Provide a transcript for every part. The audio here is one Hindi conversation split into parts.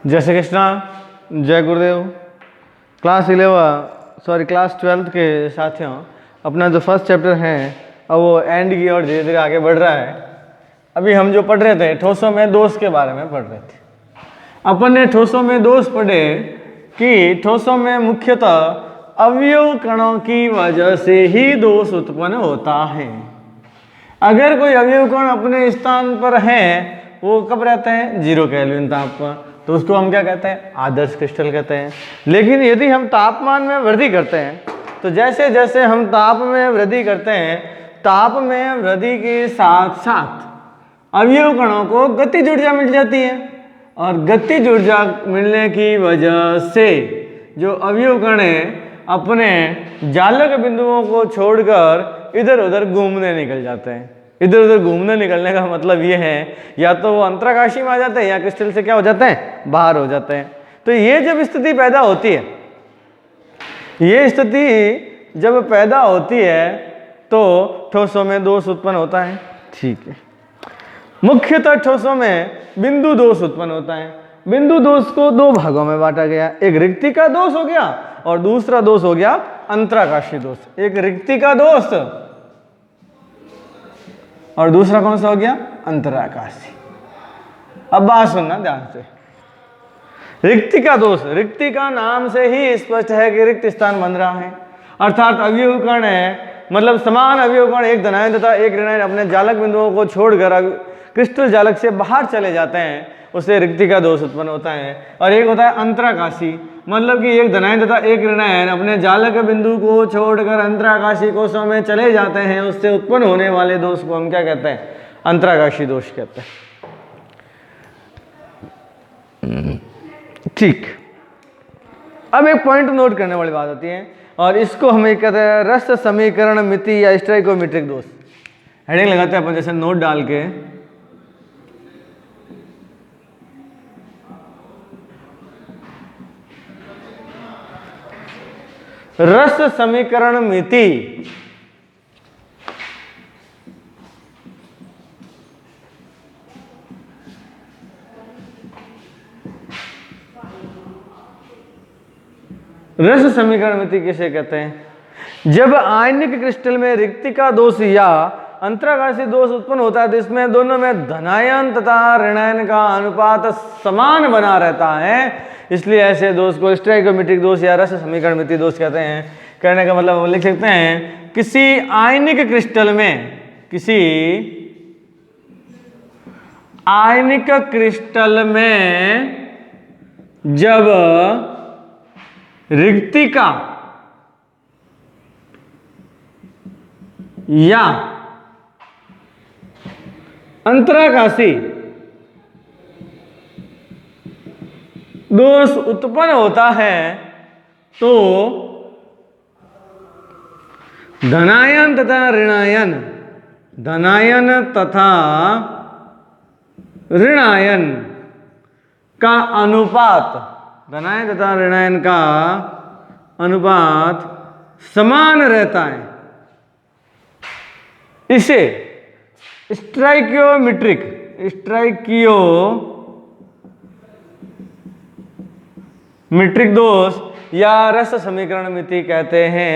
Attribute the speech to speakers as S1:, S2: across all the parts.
S1: जय श्री कृष्णा, जय गुरुदेव। क्लास 12 के साथियों, अपना जो फर्स्ट चैप्टर है अब वो एंड की ओर धीरे धीरे आगे बढ़ रहा है। अभी हम जो पढ़ रहे थे ठोसों में दोष के बारे में पढ़ रहे थे। अपन ने ठोसों में दोष पढ़े कि ठोसों में मुख्यतः अवयव कणों की वजह से ही दोष उत्पन्न होता है। अगर कोई अवयव कण अपने स्थान पर है, वो कब रहता है? 0 केल्विन ताप पर, तो उसको हम क्या कहते हैं? आदर्श क्रिस्टल कहते हैं। लेकिन यदि हम तापमान में वृद्धि करते हैं, तो जैसे जैसे हम ताप में वृद्धि करते हैं, ताप में वृद्धि के साथ साथ अवयव कणों को गतिज ऊर्जा मिल जाती है, और गतिज ऊर्जा मिलने की वजह से जो अवयव कण है अपने जालक बिंदुओं को छोड़कर इधर उधर घूमने निकल जाते हैं। इधर उधर घूमने निकलने का मतलब ये है, या तो वो अंतराकाशी में आ जाते हैं या क्रिस्टल से क्या हो जाते हैं? बाहर हो जाते हैं। तो ये जब स्थिति पैदा होती है, ये स्थिति जब पैदा होती है तो ठोसों में दोष उत्पन्न होता है। ठीक है, मुख्यतः ठोसों में बिंदु दोष उत्पन्न होता है। बिंदु दोष को 2 भागों में बांटा गया, एक रिक्ति का दोष हो गया और दूसरा दोष हो गया अंतराकाशी दोष। एक रिक्ति का दोष और दूसरा कौन सा हो गया? अंतराकाशी। अब बात सुनना ध्यान से। रिक्ति का दोष, रिक्ति का नाम से ही स्पष्ट है कि रिक्त स्थान बन रहा है, अर्थात अवयव कण है, मतलब समान अवयव कण एक धनायन तथा एक ऋणायन अपने जालक बिंदुओं को छोड़कर क्रिस्टल जालक से बाहर चले जाते हैं, उससे रिक्ति का दोष उत्पन्न होता है। और एक होता है अंतराकाशी, मतलब कि एक धनायन तथा एक ऋणायन अपने जालक बिंदु को छोड़कर अंतराकाशी कोशों में चले जाते हैं, उससे उत्पन्न होने वाले दोष को हम क्या कहते हैं? अंतराकाशी दोष कहते हैं। ठीक, अब एक पॉइंट नोट करने वाली बात होती है, और इसको हम एक कहते हैं रस समीकरण मिति या स्टोइकोमेट्रिक दोष। हेडिंग लगाते हैं अपन जैसे नोट डाल के, रस समीकरण मिति रस समीकरण मिति किसे कहते हैं? जब आयनिक क्रिस्टल में रिक्ति का दोष या अंतराकाशी दोष उत्पन्न होता है, तो इसमें दोनों में धनायन तथा ऋणायन का अनुपात समान बना रहता है, इसलिए ऐसे दोष को स्टोइकोमेट्रिक दोष या रस समीकरण मिति दोष कहते हैं। कहने का मतलब हम लिख सकते हैं, किसी आयनिक क्रिस्टल में, किसी आयनिक क्रिस्टल में जब रिक्ति का या अंतराकाशी दोष उत्पन्न होता है, तो धनायन तथा ऋणायन, धनायन तथा ऋणायन का अनुपात, धनायन तथा ऋणायन का अनुपात समान रहता है। इसे स्टोइकोमेट्रिक दोष या रस समीकरण मिति कहते हैं।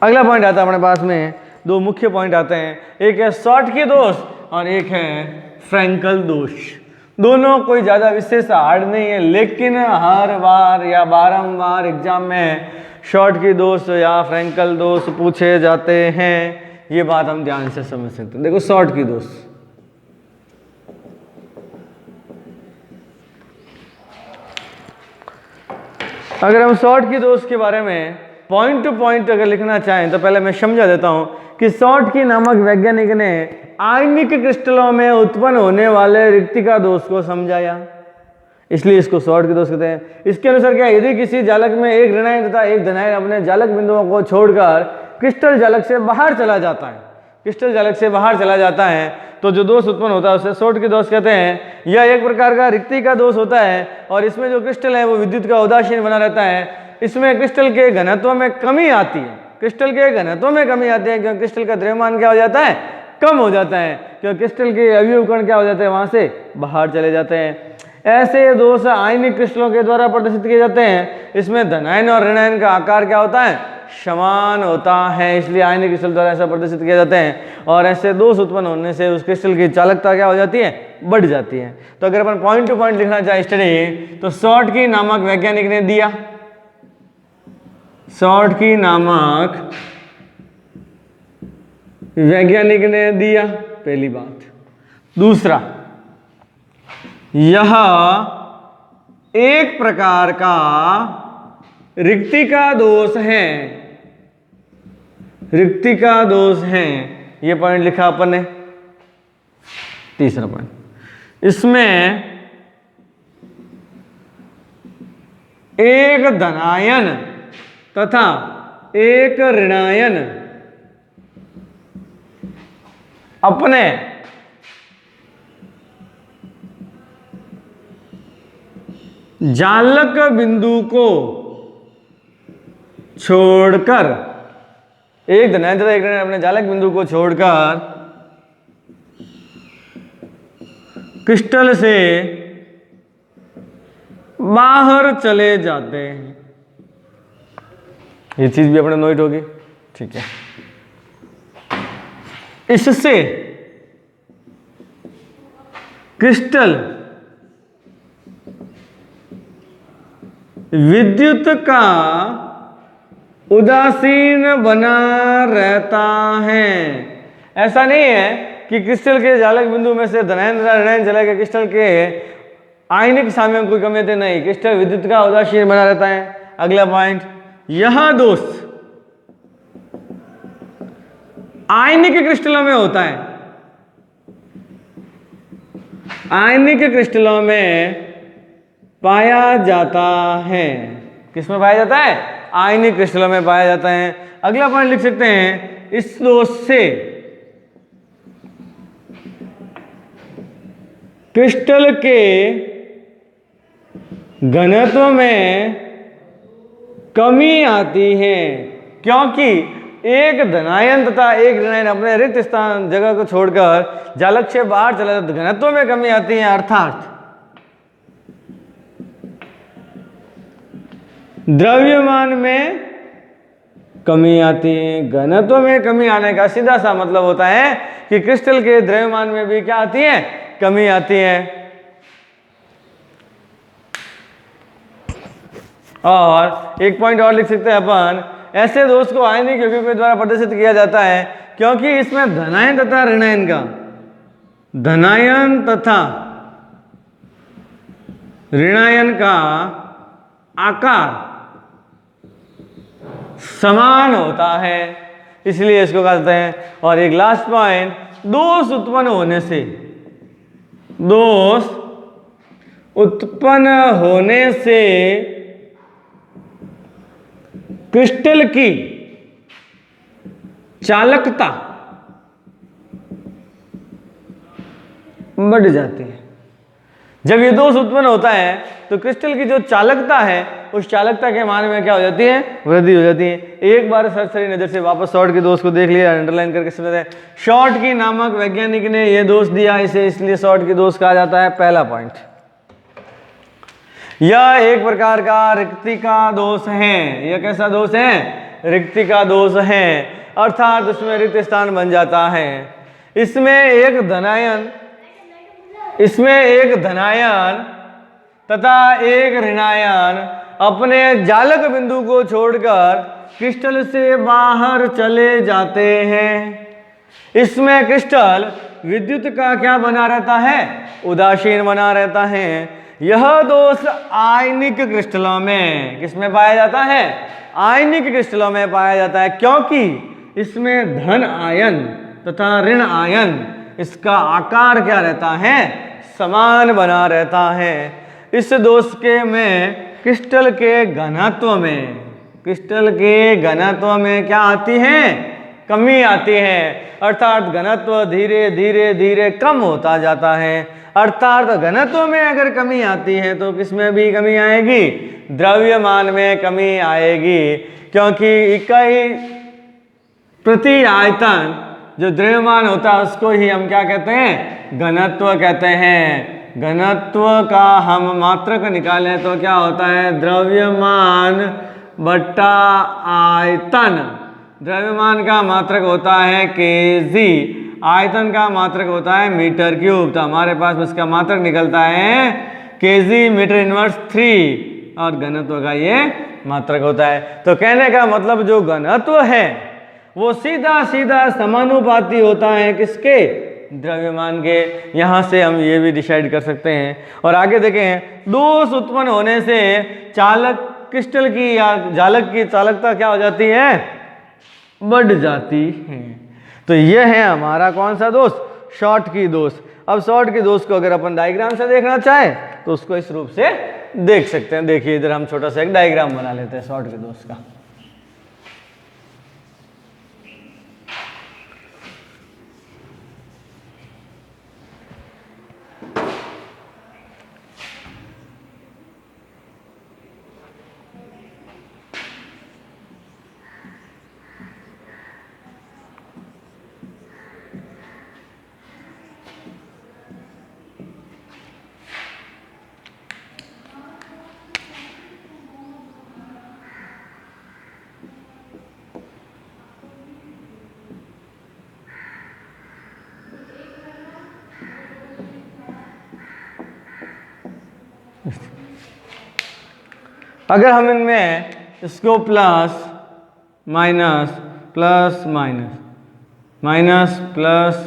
S1: अगला पॉइंट आता है अपने पास में, 2 मुख्य पॉइंट आते हैं, एक है शॉर्टकी दोष और एक है फ्रैंकल दोष। दोनों कोई ज़्यादा विशेष हार्ड नहीं है, लेकिन हर बार या बारंबार एग्जाम में शॉर्टकी दोष या फ्रैंकल दोष पूछे जाते हैं। ये बात हम ध्यान से समझ सकते हैं। देखो शॉर्टकी दोष, अगर हम शॉर्टकी दोष के बारे में पॉइंट टू पॉइंट अगर लिखना चाहें, तो पहले मैं समझा देता हूं कि शॉर्टकी नामक वैज्ञानिक ने आयनिक क्रिस्टलों में उत्पन्न होने वाले रिक्ति का दोष को समझाया, इसलिए इसको शॉर्टकी दोष कहते हैं। इसके अनुसार क्या, यदि किसी जालक में एक ऋणायन तथा एक धनायन अपने जालक बिंदुओं को छोड़कर क्रिस्टल जालक से बाहर चला जाता है, क्रिस्टल जालक से बाहर चला जाता है, तो जो दोष उत्पन्न होता है उसे शॉर्टकी दोष कहते हैं। यह एक प्रकार का रिक्ति का दोष होता है, और इसमें जो क्रिस्टल है वो विद्युत का उदासीन बना रहता है। इसमें क्रिस्टल के घनत्व में कमी आती है, क्रिस्टल के घनत्व में कमी आती है, क्योंकि क्रिस्टल का द्रव्यमान क्या हो जाता है? कम हो जाता है। कि क्रिस्टल के अवयव कण क्या हो जाते हैं, वहां से बाहर चले जाते हैं। ऐसे दोष आयनिक क्रिस्टलों के द्वारा प्रदर्शित किए जाते हैं। इसमें धनायन और ऋणायन का आकार क्या होता है, समान होता है, इसलिए आयनिक क्रिस्टल द्वारा ऐसा प्रदर्शित किए जाते हैं। और ऐसे दोष उत्पन्न होने से उस क्रिस्टल की चालकता क्या हो जाती है, बढ़ जाती है। तो अगर अपन पॉइंट टू पॉइंट लिखना चाहे स्टडी, तो शॉर्टकी नामक वैज्ञानिक ने दिया, शॉर्टकी नामक वैज्ञानिक ने दिया, पहली बात। दूसरा, यह एक प्रकार का रिक्तिका दोष है, रिक्तिका दोष है, ये पॉइंट लिखा अपन ने। तीसरा पॉइंट, इसमें एक धनायन तथा एक ऋणायन अपने जालक बिंदु को छोड़कर, एक धनायन तथा एक ऋणायन अपने जालक बिंदु को छोड़कर क्रिस्टल से बाहर चले जाते हैं। ये चीज भी अपने नोट होगी, ठीक है। इससे क्रिस्टल विद्युत का उदासीन बना रहता है। ऐसा नहीं है कि क्रिस्टल के जालक बिंदु में से धनायन तथा ऋणायन चला गया, क्रिस्टल के आयनिक साम्य में कोई कमी होती नहीं, क्रिस्टल विद्युत का उदासीन बना रहता है। अगला पॉइंट, यह दोष आयनिक क्रिस्टलों में होता है, आयनिक क्रिस्टलों में पाया जाता है। किसमें पाया जाता है, आयनिक क्रिस्टलों में पाया जाता है। अगला पॉइंट लिख सकते हैं, इस दोष से क्रिस्टल के घनत्व में कमी आती है, क्योंकि एक धनायन तथा एक ऋणायन अपने रिक्त स्थान जगह को छोड़कर जालक से बाहर चला जाता, घनत्व में कमी आती है, अर्थात द्रव्यमान में कमी आती है। घनत्व में कमी आने का सीधा सा मतलब होता है कि क्रिस्टल के द्रव्यमान में भी क्या आती है, कमी आती है। और एक पॉइंट और लिख सकते हैं अपन, ऐसे दोष को आयनिक यौगिकों के द्वारा प्रदर्शित किया जाता है क्योंकि इसमें धनायन तथा ऋणायन का, धनायन तथा ऋणायन का आकार समान होता है, इसलिए इसको कहते हैं। और एक लास्ट पॉइंट, दोष उत्पन्न होने से, दोष उत्पन्न होने से क्रिस्टल की चालकता बढ़ जाती है। जब ये दोष उत्पन्न होता है तो क्रिस्टल की जो चालकता है, उस चालकता के मान में क्या हो जाती है, वृद्धि हो जाती है। एक बार सरसरी नजर से वापस शॉर्ट के दोष को देख लिया, अंडरलाइन करके समझते हैं। शॉर्ट की नामक वैज्ञानिक ने यह दोष दिया, इसे इसलिए शॉर्ट की दोष कहा जाता है। पहला पॉइंट, यह एक प्रकार का रिक्तिका दोष है। यह कैसा दोष है, रिक्तिका दोष है, अर्थात उसमें रिक्त स्थान बन जाता है। इसमें एक धनायन तथा एक ऋणायन अपने जालक बिंदु को छोड़कर क्रिस्टल से बाहर चले जाते हैं। इसमें क्रिस्टल विद्युत का क्या बना रहता है, उदासीन बना रहता है। यह दोष आयनिक क्रिस्टलों में किसमें पाया जाता है, आयनिक क्रिस्टलों में पाया जाता है, क्योंकि इसमें धन आयन तथा ऋण आयन, इसका आकार क्या रहता है, समान बना रहता है। इस दोष के में क्रिस्टल के घनत्व में, क्रिस्टल के घनत्व में क्या आती है, कमी आती है, अर्थात घनत्व धीरे धीरे धीरे कम होता जाता है। अर्थात घनत्व में अगर कमी आती है तो किसमें भी कमी आएगी, द्रव्यमान में कमी आएगी, क्योंकि इकाई प्रति आयतन जो द्रव्यमान होता है उसको ही हम क्या कहते हैं, घनत्व कहते हैं। घनत्व का हम मात्रक निकालें तो क्या होता है, द्रव्यमान बट्टा आयतन। द्रव्यमान का मात्रक होता है केजी, आयतन का मात्रक होता है मीटर क्यूब। तो हमारे पास उसका मात्रक निकलता है केजी मीटर इनवर्स 3 और घनत्व का ये मात्रक होता है। तो कहने का मतलब जो घनत्व है वो सीधा सीधा समानुपाती होता है किसके, द्रव्यमान के। यहां से हम ये भी डिसाइड कर सकते हैं। और आगे देखें, दोष उत्पन्न होने से चालक क्रिस्टल की या जालक की चालकता क्या हो जाती है, बढ़ जाती है। तो यह है हमारा कौन सा दोष, शॉर्ट की दोष। अब शॉर्ट की दोष को अगर अपन डायग्राम से देखना चाहें तो उसको इस रूप से देख सकते हैं। देखिए इधर हम छोटा सा एक डायग्राम बना लेते हैं शॉर्ट के दोष का। अगर हम इनमें इसको plus minus plus minus minus plus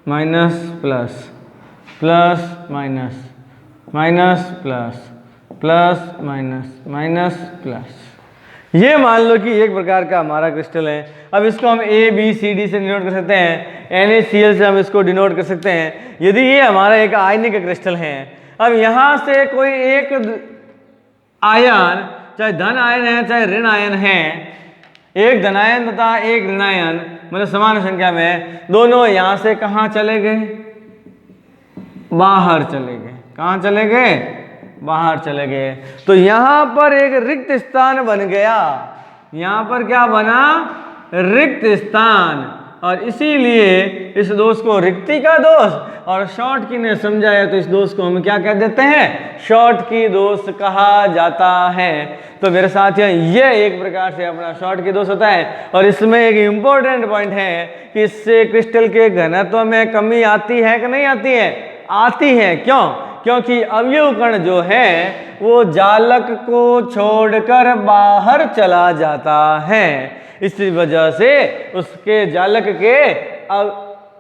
S1: minus plus plus minus minus plus plus minus minus plus, ये मान लो कि एक प्रकार का हमारा क्रिस्टल है। अब इसको हम ए बी सी डी से डिनोट कर सकते हैं, NaCl से हम इसको डिनोट कर सकते हैं। यदि ये हमारा एक आयनिक क्रिस्टल है, अब यहाँ से कोई एक आयन, चाहे धन आयन है चाहे ऋण आयन है, एक धनायन तथा एक ऋणायन मतलब समान संख्या में, दोनों यहां से कहां चले गए, बाहर चले गए। कहां चले गए, बाहर चले गए। तो यहां पर एक रिक्त स्थान बन गया। यहां पर क्या बना, रिक्त स्थान। और इसीलिए इस दोष को रिक्ति का दोष, और शॉर्ट की ने समझाया तो इस दोष को हम क्या कह देते हैं, शॉर्ट की दोष कहा जाता है। तो मेरे साथियों ये एक प्रकार से अपना शॉर्ट की दोष होता है। और इसमें एक इंपॉर्टेंट पॉइंट है कि इससे क्रिस्टल के घनत्व में कमी आती है कि नहीं आती है, आती है। क्यों, क्योंकि अवयव कण जो है वो जालक को छोड़कर बाहर चला जाता है। इसी वजह से उसके जालक के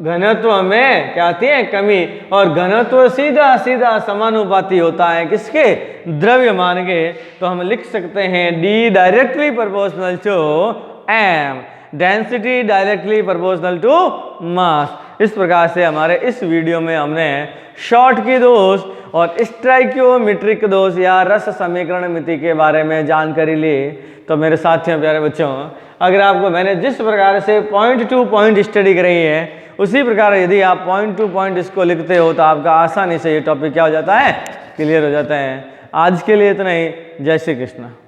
S1: घनत्व में क्या आती है, कमी। और घनत्व सीधा सीधा समानुपाती होता है किसके, द्रव्यमान के। तो हम लिख सकते हैं D directly proportional to M, density directly proportional to mass. इस प्रकार से हमारे इस वीडियो में हमने शॉर्ट की दोष और स्टाइकियोमेट्रिक दोष या रस समीकरण मिति के बारे में जानकारी ली। तो मेरे साथियों प्यारे बच्चों, अगर आपको मैंने जिस प्रकार से पॉइंट टू पॉइंट स्टडी कराई है, उसी प्रकार यदि आप पॉइंट टू पॉइंट इसको लिखते हो तो आपका आसानी से ये टॉपिक क्या हो जाता है, क्लियर हो जाता है। आज के लिए इतना ही। जय श्री कृष्ण।